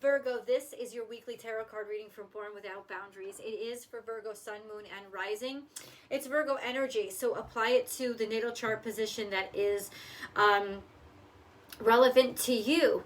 Virgo, this is your weekly tarot card reading from Born Without Boundaries. It is for Virgo Sun, Moon, and Rising. It's Virgo energy, so apply it to the natal chart position that is relevant to you.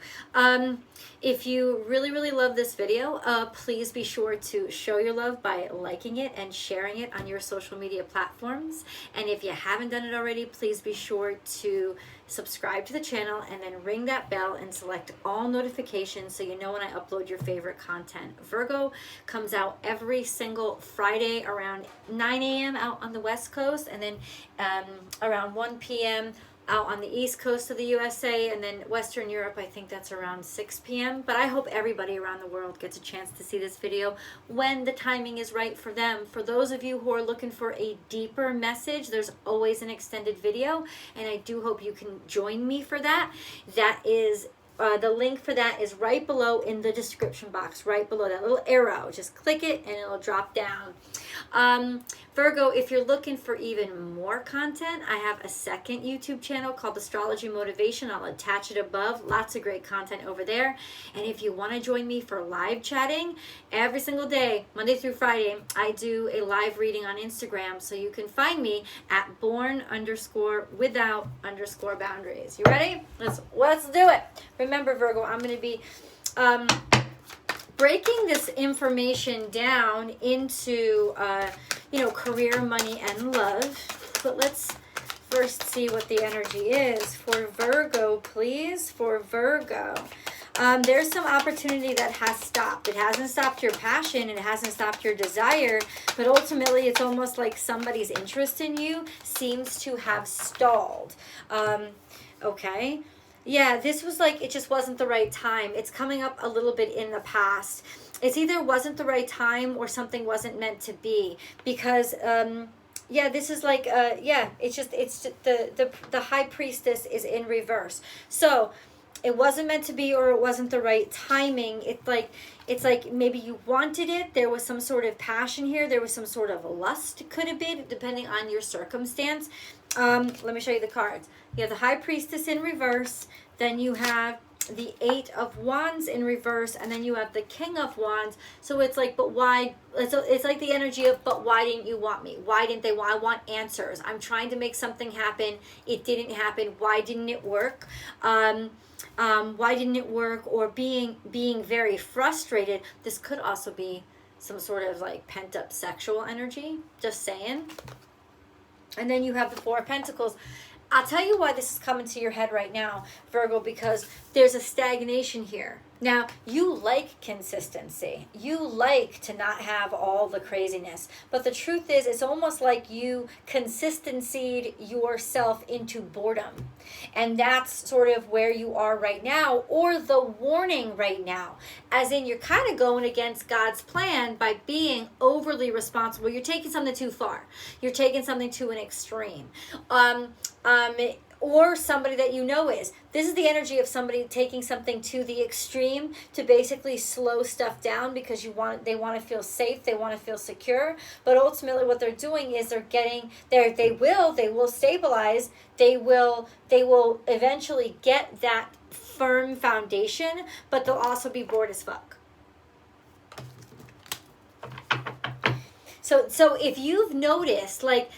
If you really love this video, please be sure to show your love by liking it and sharing it on your social media platforms. And if you haven't done it already, please be sure to subscribe to the channel and then ring that bell and select all notifications so you know when I upload your favorite content. Virgo comes out every single Friday around 9 a.m. out on the West Coast, and then around 1 p.m. out on the East Coast of the USA, and then Western Europe, I think that's around 6 p.m. But I hope everybody around the world gets a chance to see this video when the timing is right for them. For those of you who are looking for a deeper message, there's always an extended video, and I do hope you can join me for that. That is the link for that is right below in the description box, right below that little arrow. Just click it and it'll drop down. Virgo, if you're looking for even more content, I have a second YouTube channel called Astrology Motivation. I'll attach it above. Lots of great content over there. And if you want to join me for live chatting every single day, Monday through Friday, I do a live reading on Instagram. So you can find me at born_without_boundaries. You ready? Let's do it. Remember, Virgo, I'm going to be breaking this information down into, career, money, and love. But let's first see what the energy is for Virgo, please. For Virgo, there's some opportunity that has stopped. It hasn't stopped your passion. It hasn't stopped your desire. But ultimately, it's almost like somebody's interest in you seems to have stalled. Okay. Yeah, this was like, it just wasn't the right time. It's coming up a little bit in the past. It's either wasn't the right time or something wasn't meant to be. Because, this is like, it's just the high priestess is in reverse. So it wasn't meant to be, or it wasn't the right timing. It's like maybe you wanted it. There was some sort of passion here. There was some sort of lust, could have been, depending on your circumstance. Let me show you the cards. You have the High Priestess in reverse. Then you have the Eight of Wands in reverse. And then you have the King of Wands. So it's like, but why? It's like the energy of, but why didn't you want me? Why didn't they want? I want answers. I'm trying to make something happen. It didn't happen. Why didn't it work? Why didn't it work? Or being very frustrated. This could also be some sort of like pent up sexual energy. Just saying. And then you have the Four of Pentacles. I'll tell you why this is coming to your head right now, Virgo, because there's a stagnation here. Now, you like consistency. You like to not have all the craziness. But the truth is, it's almost like you consistency'd yourself into boredom. And that's sort of where you are right now, or the warning right now. As in, you're kind of going against God's plan by being overly responsible. You're taking something too far. You're taking something to an extreme. Or somebody that you know is. This is the energy of somebody taking something to the extreme to basically slow stuff down because they want to feel safe, they want to feel secure. But ultimately what they're doing is they will stabilize, they will eventually get that firm foundation, but they'll also be bored as fuck. So if you've noticed like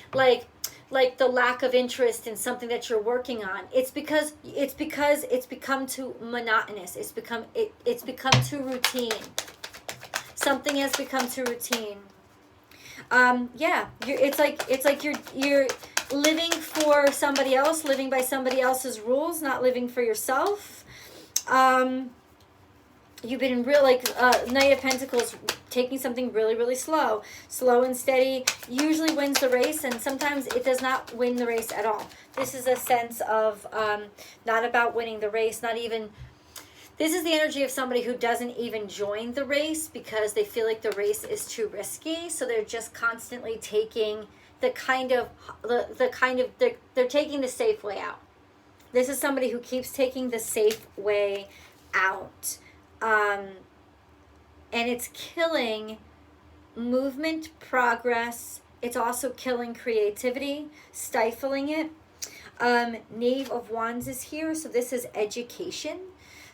the lack of interest in something that you're working on, it's because it's become too monotonous. It's become too routine. Something has become too routine. It's like you're living for somebody else, living by somebody else's rules, not living for yourself. You've been Knight of Pentacles, taking something really slow and steady usually wins the race, and sometimes it does not win the race at all. This is a sense of not about winning the race, this is the energy of somebody who doesn't even join the race because they feel like the race is too risky, so they're just constantly taking they're taking the safe way out. This is somebody who keeps taking the safe way out. And it's killing movement, progress. It's also killing creativity, stifling it. Knave of Wands is here, so this is education.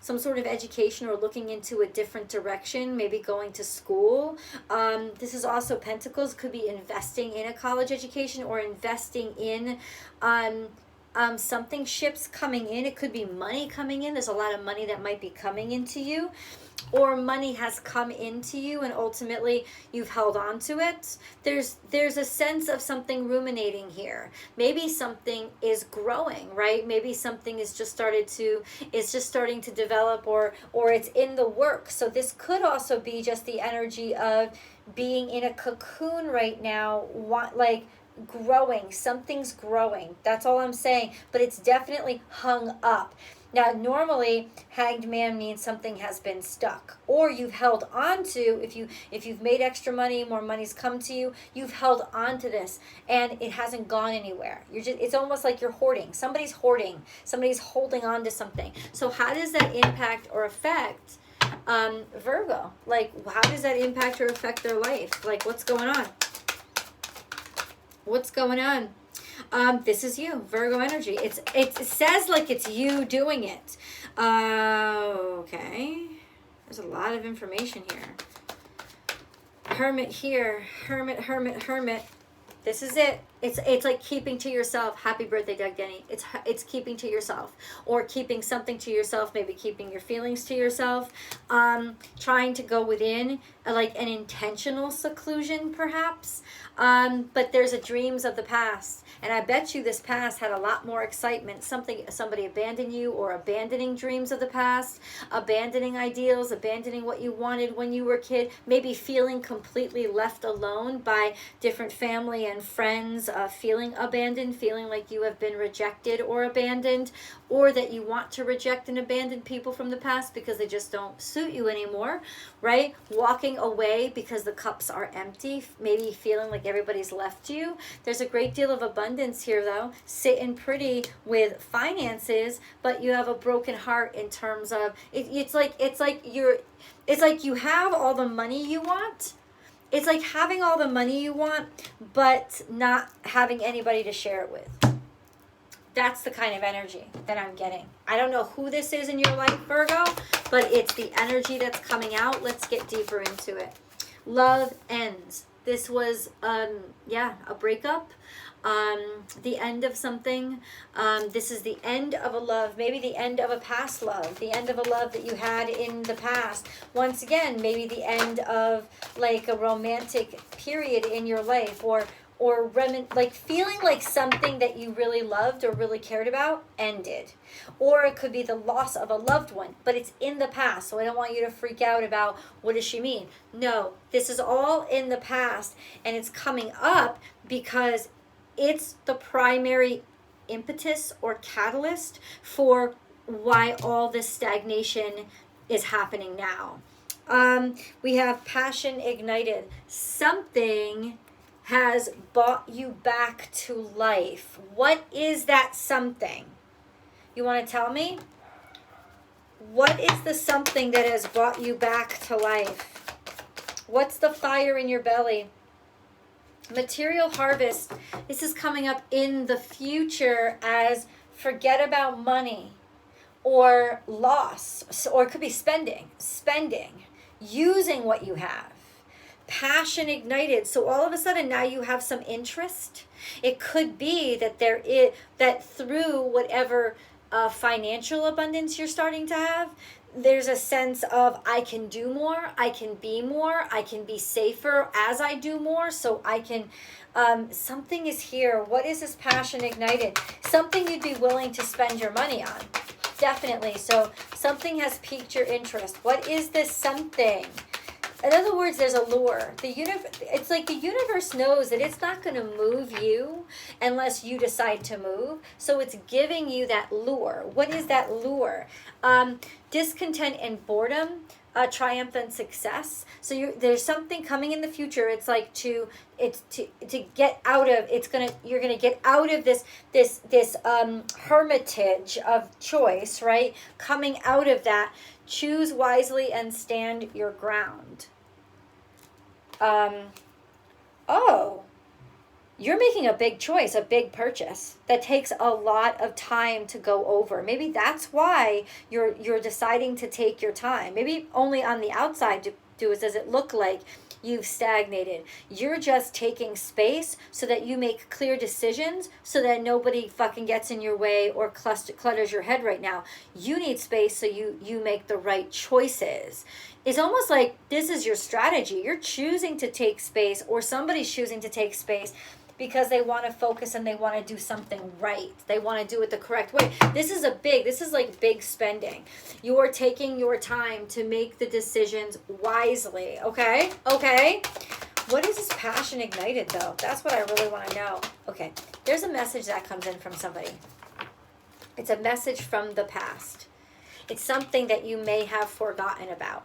some sort of education or looking into a different direction, maybe going to school. This is also Pentacles, could be investing in a college education or investing in something, ships coming in. It could be money coming in. There's a lot of money that might be coming into you, or money has come into you and ultimately you've held on to it. There's a sense of something ruminating here. Maybe something is growing, right? Maybe something is just starting to develop, or it's in the works. So this could also be just the energy of being in a cocoon right now, like growing. Something's growing. That's all I'm saying. But it's definitely hung up. Now, normally, Hanged Man means something has been stuck, or you've held on to, if you've made extra money, more money's come to you, you've held on to this, and it hasn't gone anywhere. It's almost like you're hoarding. Somebody's hoarding. Somebody's holding on to something. So how does that impact or affect Virgo? Like, how does that impact or affect their life? Like, what's going on? What's going on? This is you, Virgo energy. It says like it's you doing it. Okay. There's a lot of information here. Hermit here. Hermit, hermit, hermit. This is it. It's like keeping to yourself. Happy birthday, Doug Denny. It's keeping to yourself, or keeping something to yourself. Maybe keeping your feelings to yourself. Trying to go within, like an intentional seclusion, perhaps. But there's a dreams of the past, and I bet you this past had a lot more excitement. Somebody abandoned you, or abandoning dreams of the past, abandoning ideals, abandoning what you wanted when you were a kid. Maybe feeling completely left alone by different family and friends. Feeling abandoned, feeling like you have been rejected or abandoned, or that you want to reject and abandon people from the past because they just don't suit you anymore, right? Walking away because the cups are empty, maybe feeling like everybody's left you. There's a great deal of abundance here, though, sitting pretty with finances, but you have a broken heart in terms of it's like you have all the money you want. It's like having all the money you want, but not having anybody to share it with. That's the kind of energy that I'm getting. I don't know who this is in your life, Virgo, but it's the energy that's coming out. Let's get deeper into it. Love ends. This was, a breakup. The end of something. This is the end of a love, maybe the end of a past love, the end of a love that you had in the past. Once again, maybe the end of like a romantic period in your life, or like feeling like something that you really loved or really cared about ended. Or it could be the loss of a loved one, but it's in the past. So I don't want you to freak out about what does she mean? No, this is all in the past, and it's coming up because it's the primary impetus or catalyst for why all this stagnation is happening now. We have passion ignited. Something has brought you back to life. What is that something? You want to tell me? What is the something that has brought you back to life? What's the fire in your belly? Material harvest. This is coming up in the future as forget about money or loss, or it could be spending, using what you have. Passion ignited. So all of a sudden now you have some interest. It could be that that through whatever financial abundance you're starting to have, there's a sense of I can do more, I can be safer as I do more, so I can, something is here. What is this passion ignited? Something you'd be willing to spend your money on. Definitely. So something has piqued your interest. What is this something? In other words, there's a lure. It's like the universe knows that it's not going to move you unless you decide to move. So it's giving you that lure. What is that lure? Discontent and boredom, triumphant success. So there's something coming in the future. It's like to get out of. You're gonna get out of this hermitage of choice, right? Coming out of that. Choose wisely and stand your ground. you're making a big choice, a big purchase that takes a lot of time to go over. Maybe that's why you're deciding to take your time. Maybe only on the outside does it look like you've stagnated. You're just taking space so that you make clear decisions, so that nobody fucking gets in your way or clutters your head right now. You need space so you make the right choices. It's almost like this is your strategy. You're choosing to take space, or somebody's choosing to take space because they want to focus and they want to do something right. They want to do it the correct way. This is like big spending. You are taking your time to make the decisions wisely, okay? Okay? What is this passion ignited, though? That's what I really want to know. Okay, there's a message that comes in from somebody. It's a message from the past. It's something that you may have forgotten about.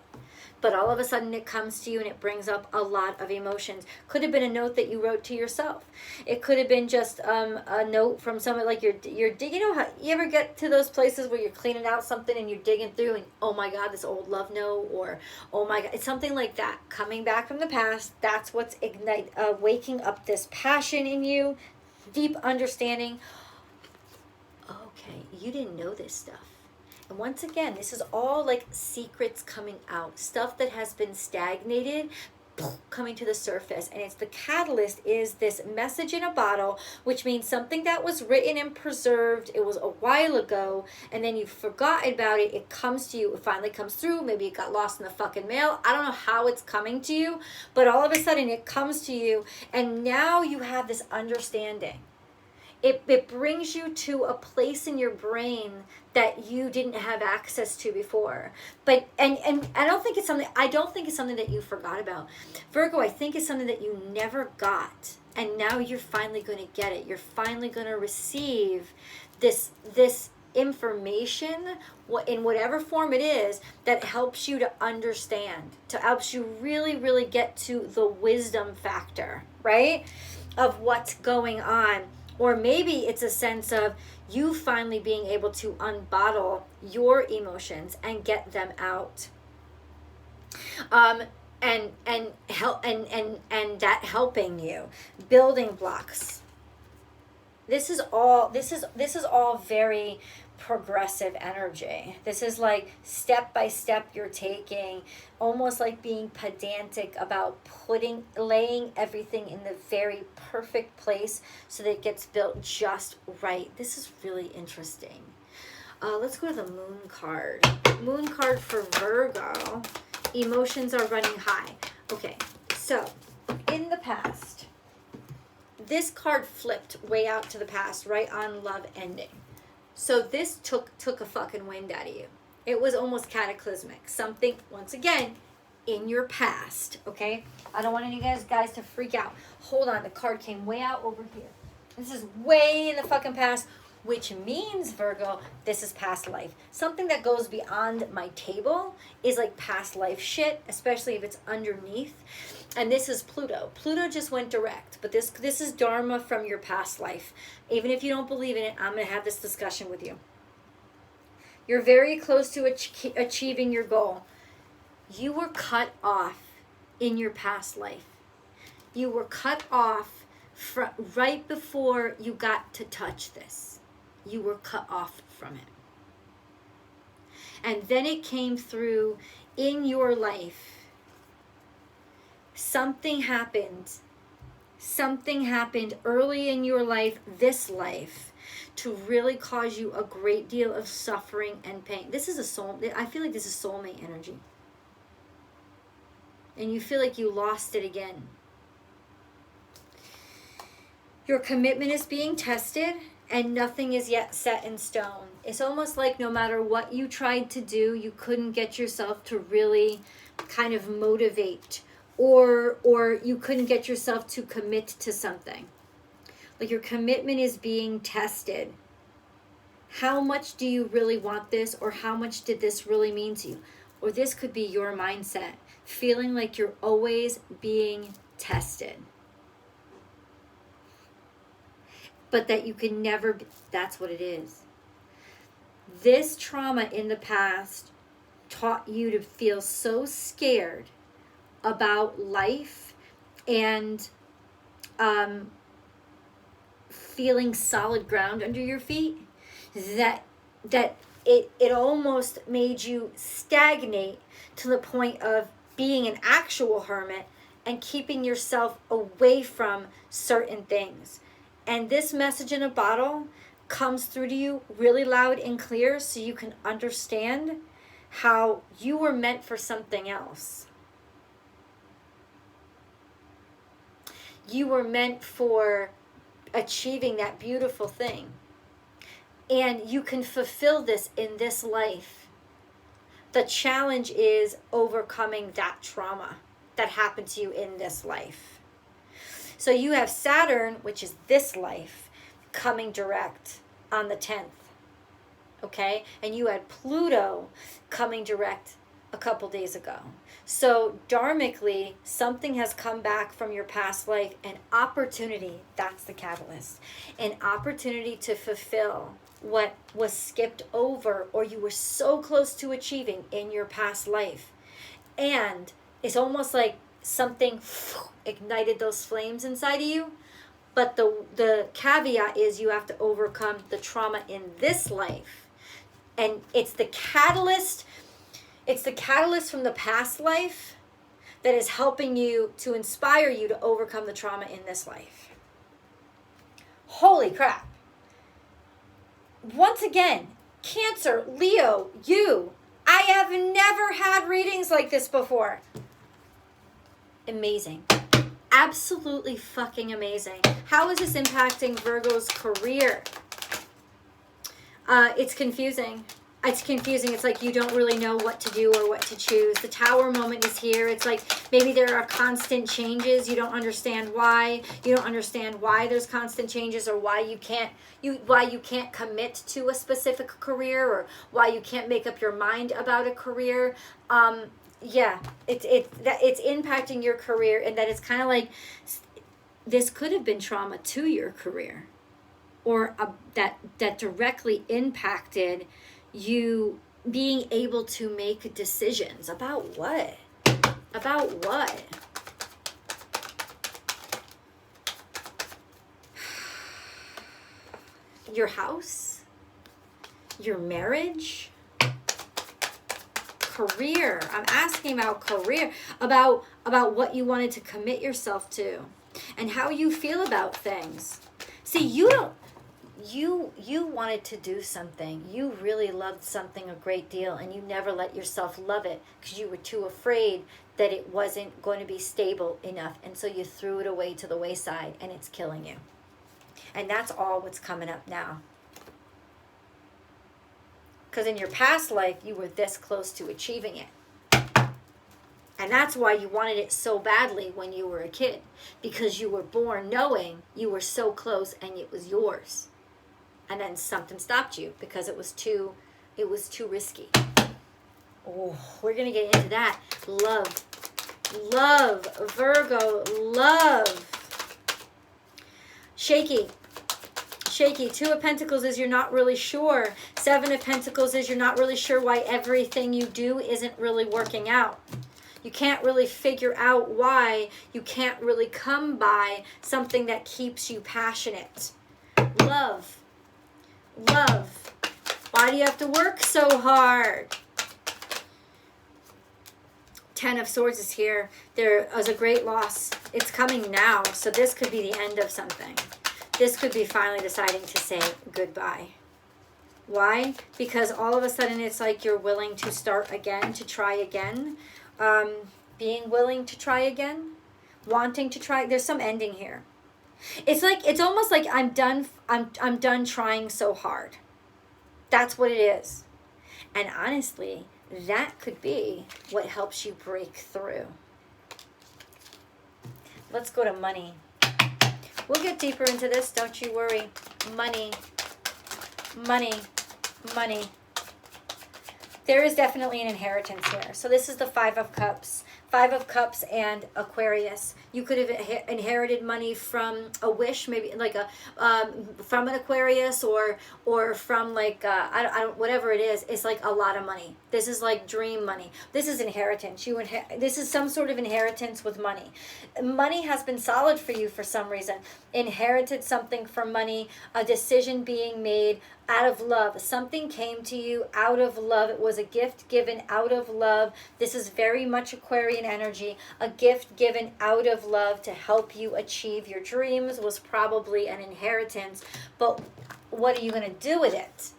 But all of a sudden it comes to you and it brings up a lot of emotions. Could have been a note that you wrote to yourself. It could have been just a note from someone, like you're digging. You know how you ever get to those places where you're cleaning out something and you're digging through and, oh my God, this old love note, or oh my God, it's something like that coming back from the past. That's what's waking up this passion in you, deep understanding. Okay, you didn't know this stuff. And once again, this is all like secrets coming out, stuff that has been stagnated, coming to the surface. And it's the catalyst is this message in a bottle, which means something that was written and preserved. It was a while ago, and then you forgot about it. It comes to you. It finally comes through. Maybe it got lost in the fucking mail. I don't know how it's coming to you, but all of a sudden it comes to you, and now you have this understanding. It brings you to a place in your brain that you didn't have access to before. But and I don't think it's something that you forgot about. Virgo, I think it's something that you never got. And now you're finally going to get it. You're finally going to receive this information in whatever form it is that helps you to understand, to helps you really, really get to the wisdom factor, right? Of what's going on. Or maybe it's a sense of you finally being able to unbottle your emotions and get them out. And that helping you. Building blocks. This is all very progressive energy. This is like step by step you're taking, almost like being pedantic about laying everything in the very perfect place so that it gets built just right. This is really interesting. Let's go to the moon card. Moon card for Virgo. Emotions are running high. Okay, so in the past, this card flipped way out to the past, right on love ending. So this took a fucking wind out of you. It was almost cataclysmic. Something, once again, in your past, okay? I don't want any guys to freak out. Hold on, the card came way out over here. This is way in the fucking past, which means, Virgo, this is past life. Something that goes beyond my table is like past life shit, especially if it's underneath. And this is Pluto. Pluto just went direct, but this is Dharma from your past life. Even if you don't believe in it, I'm going to have this discussion with you. You're very close to achieving your goal. You were cut off in your past life. You were cut off right before you got to touch this. You were cut off from it. And then it came through in your life. Something happened early in your life, this life, to really cause you a great deal of suffering and pain. This is I feel like this is soulmate energy. And you feel like you lost it again. Your commitment is being tested and nothing is yet set in stone. It's almost like no matter what you tried to do, you couldn't get yourself to really kind of motivate, or you couldn't get yourself to commit to something. Like your commitment is being tested. How much do you really want this, or how much did this really mean to you? Or this could be your mindset, feeling like you're always being tested. But that you can never, that's what it is. This trauma in the past taught you to feel so scared about life and feeling solid ground under your feet, that it almost made you stagnate to the point of being an actual hermit and keeping yourself away from certain things. And this message in a bottle comes through to you really loud and clear so you can understand how you were meant for something else. You were meant for achieving that beautiful thing. And you can fulfill this in this life. The challenge is overcoming that trauma that happened to you in this life. So you have Saturn, which is this life, coming direct on the 10th. Okay? And you had Pluto coming direct a couple days ago. So dharmically, something has come back from your past life, an opportunity, that's the catalyst, an opportunity to fulfill what was skipped over or you were so close to achieving in your past life. And it's almost like something ignited those flames inside of you. But the caveat is you have to overcome the trauma in this life. And it's the catalyst from the past life that is helping you to inspire you to overcome the trauma in this life. Holy crap. Once again, Cancer, Leo, you. I have never had readings like this before. Amazing. Absolutely fucking amazing. How is this impacting Virgo's career? It's confusing. It's confusing. It's like you don't really know what to do or what to choose. The Tower moment is here. It's like maybe there are constant changes. You don't understand why. You don't understand why there's constant changes, or why you can't commit to a specific career, or why you can't make up your mind about a career. Yeah, it's impacting your career, and that it's kind of like this could have been trauma to your career, or that directly impacted you being able to make decisions about what? About what? Your house? Your marriage? Career. I'm asking about career, about what you wanted to commit yourself to and how you feel about things. See, you wanted to do something. You really loved something a great deal, and you never let yourself love it because you were too afraid that it wasn't going to be stable enough. And so you threw it away to the wayside, and it's killing you. And that's all what's coming up now. Because in your past life, you were this close to achieving it. And that's why you wanted it so badly when you were a kid. Because you were born knowing you were so close and it was yours. And then something stopped you because it was too risky. Oh, we're going to get into that. Love. Love. Virgo. Love. Shaky. Shaky. 2 of Pentacles is you're not really sure. 7 of Pentacles is you're not really sure why everything you do isn't really working out. You can't really figure out why. You can't really come by something that keeps you passionate. Love. Love. Why do you have to work so hard? 10 of Swords is here. There is a great loss. It's coming now. So this could be the end of something. This could be finally deciding to say goodbye. Why? Because all of a sudden it's like you're willing to start again, to try again. Being willing to try again. Wanting to try. There's some ending here. It's almost like I'm done trying so hard. That's what it is. And honestly, that could be what helps you break through. Let's go to money. We'll get deeper into this, don't you worry. Money. Money. Money. There is definitely an inheritance here. So this is the Five of Cups. Five of Cups and Aquarius. You could have inherited money from a wish, maybe like a from an Aquarius, or from like I don't whatever it is. It's like a lot of money. This is like dream money. This is inheritance. This is some sort of inheritance with money. Money has been solid for you for some reason. Inherited something from money. A decision being made out of love. Something came to you out of love. It was a gift given out of love. This is very much Aquarian energy. A gift given out of love to help you achieve your dreams was probably an inheritance. But what are you going to do with it?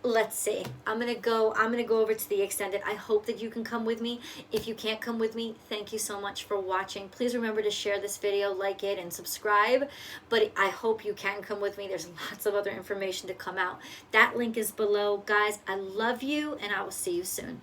Let's see. I'm gonna go over to the extended. I hope that you can come with me. If you can't come with me, thank you so much for watching. Please remember to share this video, like it, and subscribe. But I hope you can come with me. There's lots of other information to come out. That link is below. Guys, I love you, and I will see you soon.